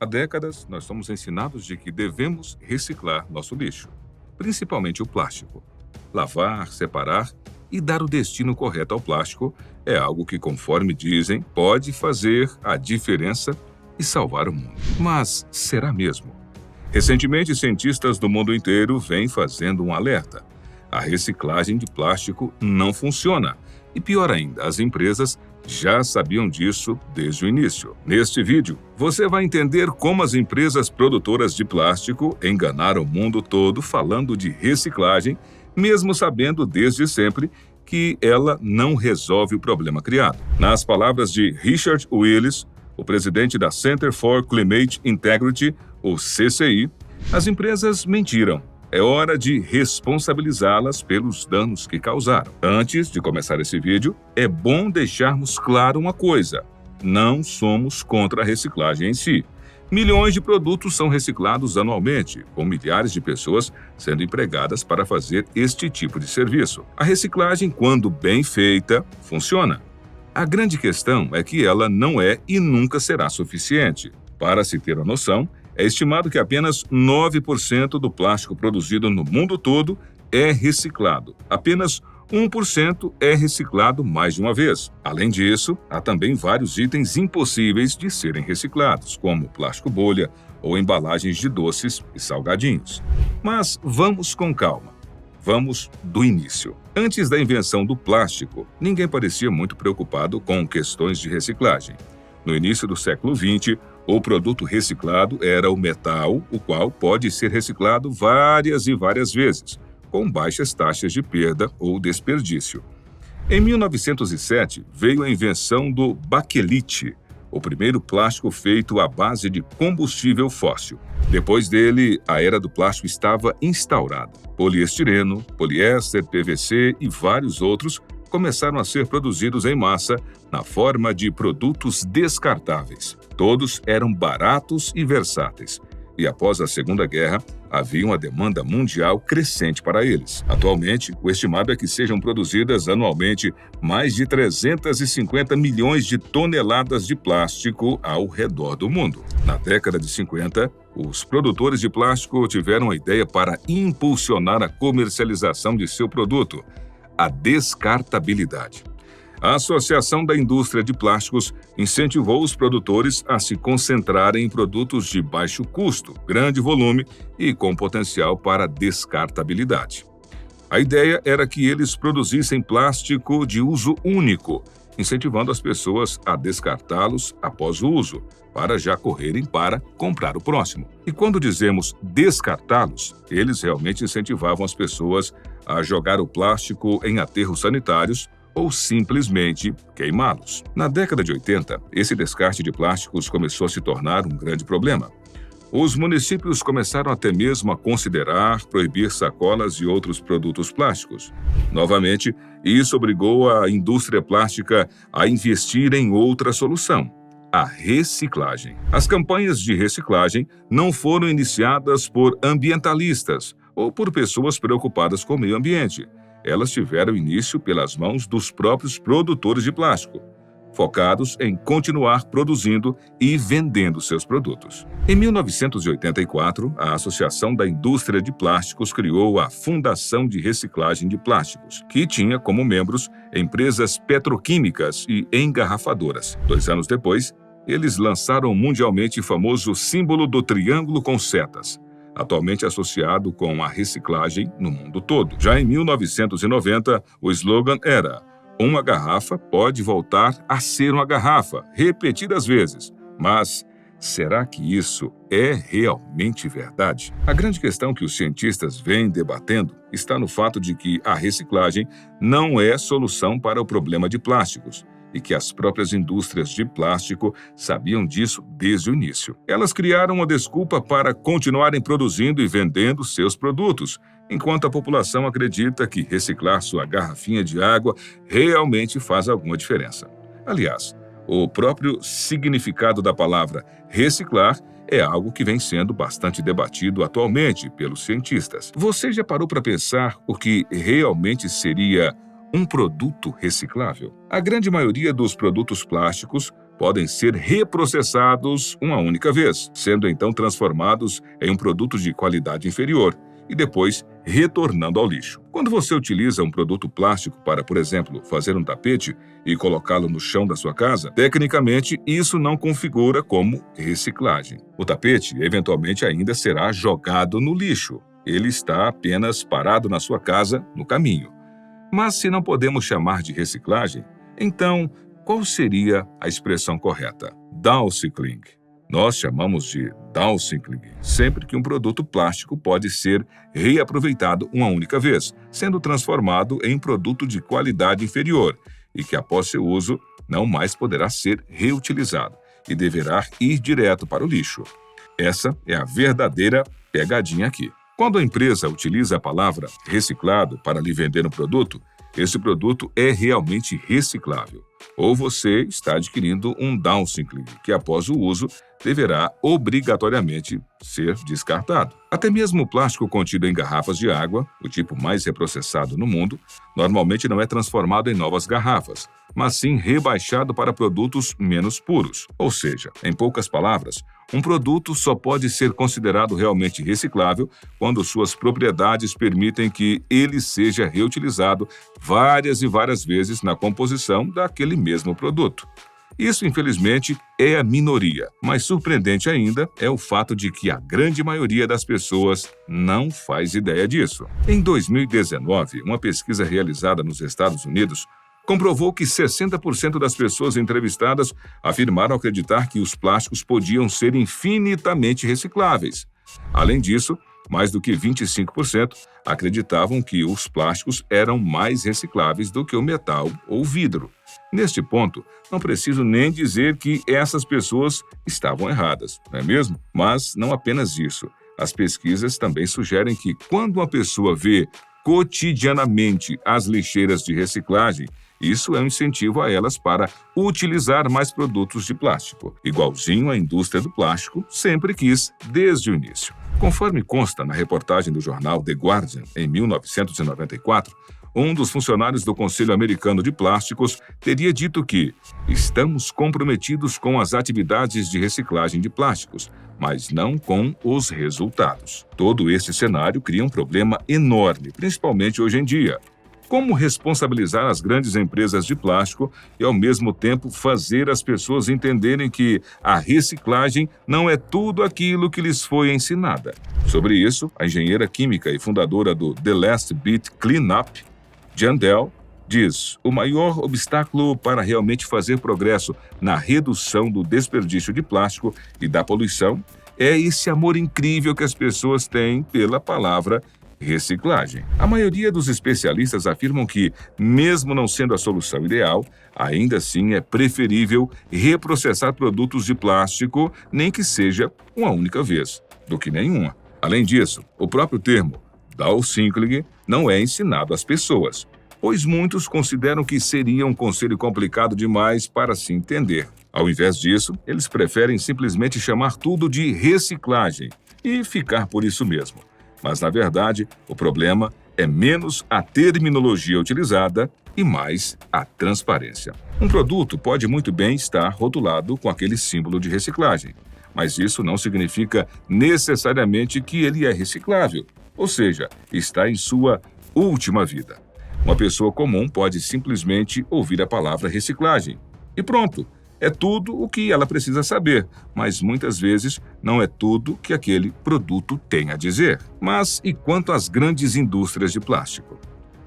Há décadas, nós somos ensinados de que devemos reciclar nosso lixo, principalmente o plástico. Lavar, separar e dar o destino correto ao plástico é algo que, conforme dizem, pode fazer a diferença e salvar o mundo. Mas será mesmo? Recentemente, cientistas do mundo inteiro vêm fazendo um alerta. A reciclagem de plástico não funciona. E pior ainda, as empresas já sabiam disso desde o início. Neste vídeo, você vai entender como as empresas produtoras de plástico enganaram o mundo todo falando de reciclagem, mesmo sabendo desde sempre que ela não resolve o problema criado. Nas palavras de Richard Willis, o presidente da Center for Climate Integrity, o CCI, as empresas mentiram. É hora de responsabilizá-las pelos danos que causaram. Antes de começar esse vídeo, é bom deixarmos claro uma coisa: não somos contra a reciclagem em si. Milhões de produtos são reciclados anualmente, com milhares de pessoas sendo empregadas para fazer este tipo de serviço. A reciclagem, quando bem feita, funciona. A grande questão é que ela não é e nunca será suficiente. Para se ter uma noção, é estimado que apenas 9% do plástico produzido no mundo todo é reciclado. Apenas 1% é reciclado mais de uma vez. Além disso, há também vários itens impossíveis de serem reciclados, como plástico bolha ou embalagens de doces e salgadinhos. Mas vamos com calma. Vamos do início. Antes da invenção do plástico, ninguém parecia muito preocupado com questões de reciclagem. No início do século XX, o produto reciclado era o metal, o qual pode ser reciclado várias e várias vezes, com baixas taxas de perda ou desperdício. Em 1907, veio a invenção do baquelite, o primeiro plástico feito à base de combustível fóssil. Depois dele, a era do plástico estava instaurada. Poliestireno, poliéster, PVC e vários outros começaram a ser produzidos em massa na forma de produtos descartáveis. Todos eram baratos e versáteis. E após a Segunda Guerra, havia uma demanda mundial crescente para eles. Atualmente, o estimado é que sejam produzidas anualmente mais de 350 milhões de toneladas de plástico ao redor do mundo. Na década de 50, os produtores de plástico tiveram a ideia para impulsionar a comercialização de seu produto: a descartabilidade. A Associação da Indústria de Plásticos incentivou os produtores a se concentrarem em produtos de baixo custo, grande volume e com potencial para descartabilidade. A ideia era que eles produzissem plástico de uso único, incentivando as pessoas a descartá-los após o uso, para já correrem para comprar o próximo. E quando dizemos descartá-los, eles realmente incentivavam as pessoas a jogar o plástico em aterros sanitários ou simplesmente queimá-los. Na década de 80, esse descarte de plásticos começou a se tornar um grande problema. Os municípios começaram até mesmo a considerar proibir sacolas e outros produtos plásticos. Novamente, isso obrigou a indústria plástica a investir em outra solução: a reciclagem. As campanhas de reciclagem não foram iniciadas por ambientalistas ou por pessoas preocupadas com o meio ambiente. Elas tiveram início pelas mãos dos próprios produtores de plástico, focados em continuar produzindo e vendendo seus produtos. Em 1984, a Associação da Indústria de Plásticos criou a Fundação de Reciclagem de Plásticos, que tinha como membros empresas petroquímicas e engarrafadoras. 2 anos depois, eles lançaram o mundialmente famoso símbolo do triângulo com setas, atualmente associado com a reciclagem no mundo todo. Já em 1990, o slogan era: uma garrafa pode voltar a ser uma garrafa, repetidas vezes. Mas será que isso é realmente verdade? A grande questão que os cientistas vêm debatendo está no fato de que a reciclagem não é solução para o problema de plásticos, e que as próprias indústrias de plástico sabiam disso desde o início. Elas criaram uma desculpa para continuarem produzindo e vendendo seus produtos, enquanto a população acredita que reciclar sua garrafinha de água realmente faz alguma diferença. Aliás, o próprio significado da palavra reciclar é algo que vem sendo bastante debatido atualmente pelos cientistas. Você já parou para pensar o que realmente seria um produto reciclável? A grande maioria dos produtos plásticos podem ser reprocessados uma única vez, sendo então transformados em um produto de qualidade inferior e depois retornando ao lixo. Quando você utiliza um produto plástico para, por exemplo, fazer um tapete e colocá-lo no chão da sua casa, tecnicamente isso não configura como reciclagem. O tapete eventualmente ainda será jogado no lixo. Ele está apenas parado na sua casa, no caminho. Mas se não podemos chamar de reciclagem, então qual seria a expressão correta? Downcycling. Nós chamamos de downcycling sempre que um produto plástico pode ser reaproveitado uma única vez, sendo transformado em produto de qualidade inferior e que, após seu uso, não mais poderá ser reutilizado e deverá ir direto para o lixo. Essa é a verdadeira pegadinha aqui. Quando a empresa utiliza a palavra reciclado para lhe vender um produto, esse produto é realmente reciclável. Ou você está adquirindo um downcycling, que após o uso deverá obrigatoriamente ser descartado. Até mesmo o plástico contido em garrafas de água, o tipo mais reprocessado no mundo, normalmente não é transformado em novas garrafas, mas sim rebaixado para produtos menos puros. Ou seja, em poucas palavras, um produto só pode ser considerado realmente reciclável quando suas propriedades permitem que ele seja reutilizado várias e várias vezes na composição daquele mesmo produto. Isso, infelizmente, é a minoria, mas surpreendente ainda é o fato de que a grande maioria das pessoas não faz ideia disso. Em 2019, uma pesquisa realizada nos Estados Unidos comprovou que 60% das pessoas entrevistadas afirmaram acreditar que os plásticos podiam ser infinitamente recicláveis. Além disso, mais do que 25% acreditavam que os plásticos eram mais recicláveis do que o metal ou vidro. Neste ponto, não preciso nem dizer que essas pessoas estavam erradas, não é mesmo? Mas não apenas isso. As pesquisas também sugerem que quando uma pessoa vê cotidianamente as lixeiras de reciclagem, isso é um incentivo a elas para utilizar mais produtos de plástico, igualzinho a indústria do plástico sempre quis desde o início. Conforme consta na reportagem do jornal The Guardian, em 1994, um dos funcionários do Conselho Americano de Plásticos teria dito que estamos comprometidos com as atividades de reciclagem de plásticos, mas não com os resultados. Todo esse cenário cria um problema enorme, principalmente hoje em dia. Como responsabilizar as grandes empresas de plástico e, ao mesmo tempo, fazer as pessoas entenderem que a reciclagem não é tudo aquilo que lhes foi ensinada? Sobre isso, a engenheira química e fundadora do The Last Bit Cleanup, Jan Dell, diz: o maior obstáculo para realmente fazer progresso na redução do desperdício de plástico e da poluição é esse amor incrível que as pessoas têm pela palavra reciclagem. A maioria dos especialistas afirmam que, mesmo não sendo a solução ideal, ainda assim é preferível reprocessar produtos de plástico, nem que seja uma única vez, do que nenhuma. Além disso, o próprio termo downcycling não é ensinado às pessoas, pois muitos consideram que seria um conselho complicado demais para se entender. Ao invés disso, eles preferem simplesmente chamar tudo de reciclagem e ficar por isso mesmo. Mas, na verdade, o problema é menos a terminologia utilizada e mais a transparência. Um produto pode muito bem estar rotulado com aquele símbolo de reciclagem, mas isso não significa necessariamente que ele é reciclável, ou seja, está em sua última vida. Uma pessoa comum pode simplesmente ouvir a palavra reciclagem e pronto. É tudo o que ela precisa saber, mas muitas vezes não é tudo que aquele produto tem a dizer. Mas e quanto às grandes indústrias de plástico?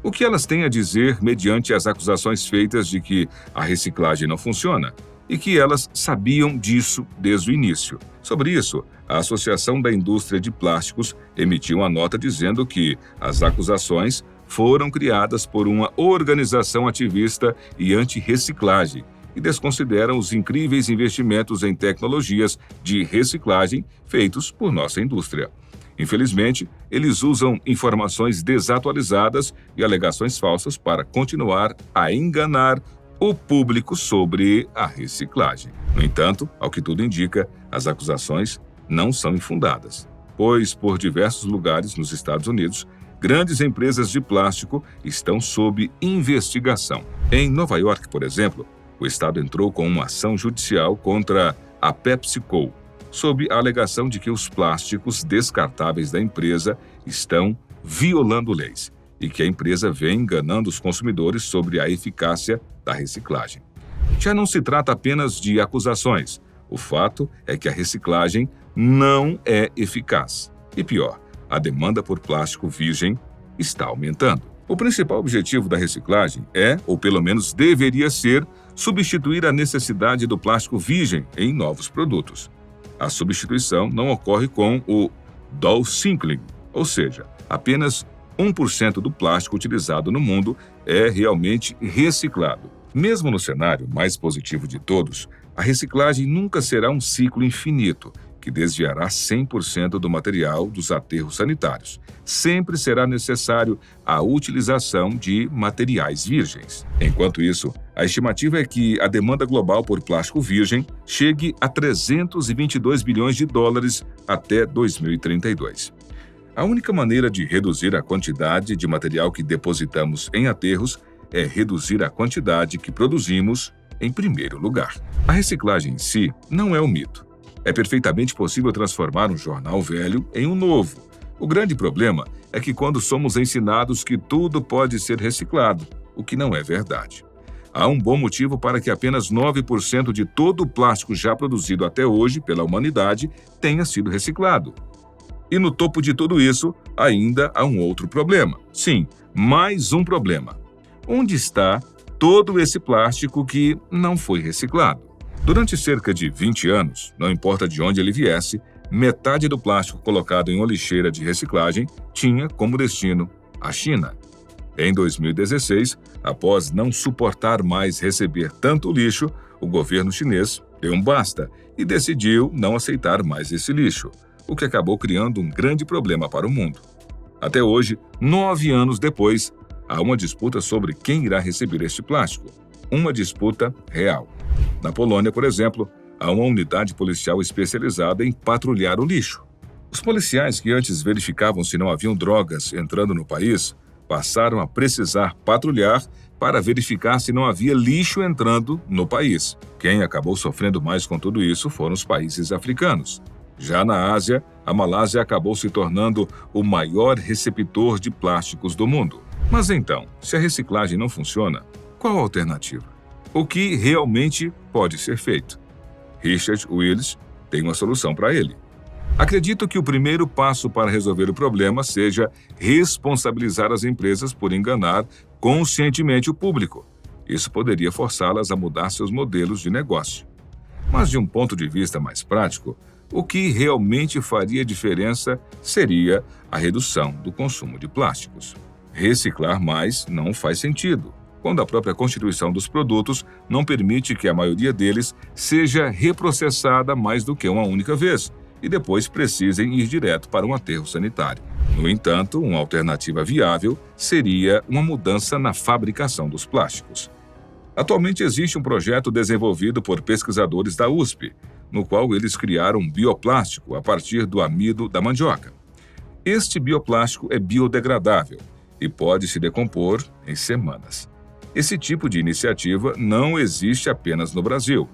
O que elas têm a dizer mediante as acusações feitas de que a reciclagem não funciona e que elas sabiam disso desde o início? Sobre isso, a Associação da Indústria de Plásticos emitiu uma nota dizendo que as acusações foram criadas por uma organização ativista e anti-reciclagem, e desconsideram os incríveis investimentos em tecnologias de reciclagem feitos por nossa indústria. Infelizmente, eles usam informações desatualizadas e alegações falsas para continuar a enganar o público sobre a reciclagem. No entanto, ao que tudo indica, as acusações não são infundadas, pois por diversos lugares nos Estados Unidos, grandes empresas de plástico estão sob investigação. Em Nova York, por exemplo, o Estado entrou com uma ação judicial contra a PepsiCo, sob a alegação de que os plásticos descartáveis da empresa estão violando leis e que a empresa vem enganando os consumidores sobre a eficácia da reciclagem. Já não se trata apenas de acusações. O fato é que a reciclagem não é eficaz. E pior, a demanda por plástico virgem está aumentando. O principal objetivo da reciclagem é, ou pelo menos deveria ser, substituir a necessidade do plástico virgem em novos produtos. A substituição não ocorre com o downcycling, ou seja, apenas 1% do plástico utilizado no mundo é realmente reciclado. Mesmo no cenário mais positivo de todos, a reciclagem nunca será um ciclo infinito, que desviará 100% do material dos aterros sanitários. Sempre será necessário a utilização de materiais virgens. Enquanto isso, a estimativa é que a demanda global por plástico virgem chegue a 322 bilhões de dólares até 2032. A única maneira de reduzir a quantidade de material que depositamos em aterros é reduzir a quantidade que produzimos em primeiro lugar. A reciclagem em si não é um mito. É perfeitamente possível transformar um jornal velho em um novo. O grande problema é que quando somos ensinados que tudo pode ser reciclado, o que não é verdade. Há um bom motivo para que apenas 9% de todo o plástico já produzido até hoje pela humanidade tenha sido reciclado. E no topo de tudo isso, ainda há um outro problema. Sim, mais um problema. Onde está todo esse plástico que não foi reciclado? Durante cerca de 20 anos, não importa de onde ele viesse, metade do plástico colocado em uma lixeira de reciclagem tinha como destino a China. Em 2016, após não suportar mais receber tanto lixo, o governo chinês deu um basta e decidiu não aceitar mais esse lixo, o que acabou criando um grande problema para o mundo. Até hoje, 9 anos depois, há uma disputa sobre quem irá receber este plástico. Uma disputa real. Na Polônia, por exemplo, há uma unidade policial especializada em patrulhar o lixo. Os policiais que antes verificavam se não haviam drogas entrando no país, passaram a precisar patrulhar para verificar se não havia lixo entrando no país. Quem acabou sofrendo mais com tudo isso foram os países africanos. Já na Ásia, a Malásia acabou se tornando o maior receptor de plásticos do mundo. Mas então, se a reciclagem não funciona, qual a alternativa? O que realmente pode ser feito? Richard Willis tem uma solução para ele. Acredito que o primeiro passo para resolver o problema seja responsabilizar as empresas por enganar conscientemente o público. Isso poderia forçá-las a mudar seus modelos de negócio. Mas de um ponto de vista mais prático, o que realmente faria diferença seria a redução do consumo de plásticos. Reciclar mais não faz sentido, quando a própria constituição dos produtos não permite que a maioria deles seja reprocessada mais do que uma única vez e depois precisem ir direto para um aterro sanitário. No entanto, uma alternativa viável seria uma mudança na fabricação dos plásticos. Atualmente existe um projeto desenvolvido por pesquisadores da USP, no qual eles criaram um bioplástico a partir do amido da mandioca. Este bioplástico é biodegradável e pode se decompor em semanas. Esse tipo de iniciativa não existe apenas no Brasil.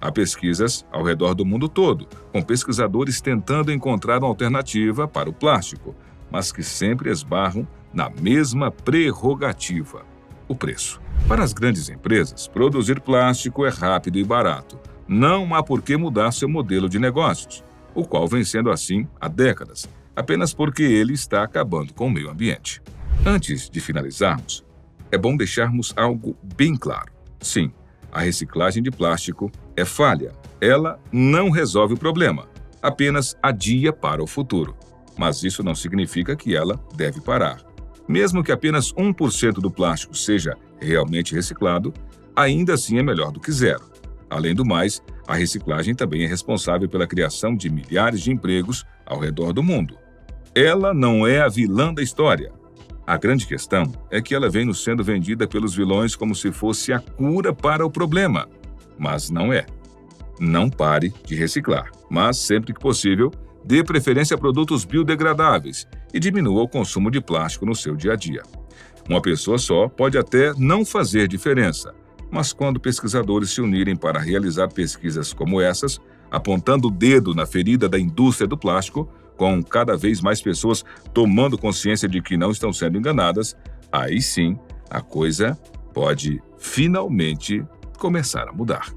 Há pesquisas ao redor do mundo todo, com pesquisadores tentando encontrar uma alternativa para o plástico, mas que sempre esbarram na mesma prerrogativa: o preço. Para as grandes empresas, produzir plástico é rápido e barato. Não há por que mudar seu modelo de negócios, o qual vem sendo assim há décadas, apenas porque ele está acabando com o meio ambiente. Antes de finalizarmos, é bom deixarmos algo bem claro. Sim, a reciclagem de plástico é falha. Ela não resolve o problema, apenas adia para o futuro. Mas isso não significa que ela deve parar. Mesmo que apenas 1% do plástico seja realmente reciclado, ainda assim é melhor do que zero. Além do mais, a reciclagem também é responsável pela criação de milhares de empregos ao redor do mundo. Ela não é a vilã da história. A grande questão é que ela vem nos sendo vendida pelos vilões como se fosse a cura para o problema. Mas não é. Não pare de reciclar, mas sempre que possível, dê preferência a produtos biodegradáveis e diminua o consumo de plástico no seu dia a dia. Uma pessoa só pode até não fazer diferença, Mas quando pesquisadores se unirem para realizar pesquisas como essas, apontando o dedo na ferida da indústria do plástico, com cada vez mais pessoas tomando consciência de que não estão sendo enganadas, aí sim a coisa pode finalmente começar a mudar.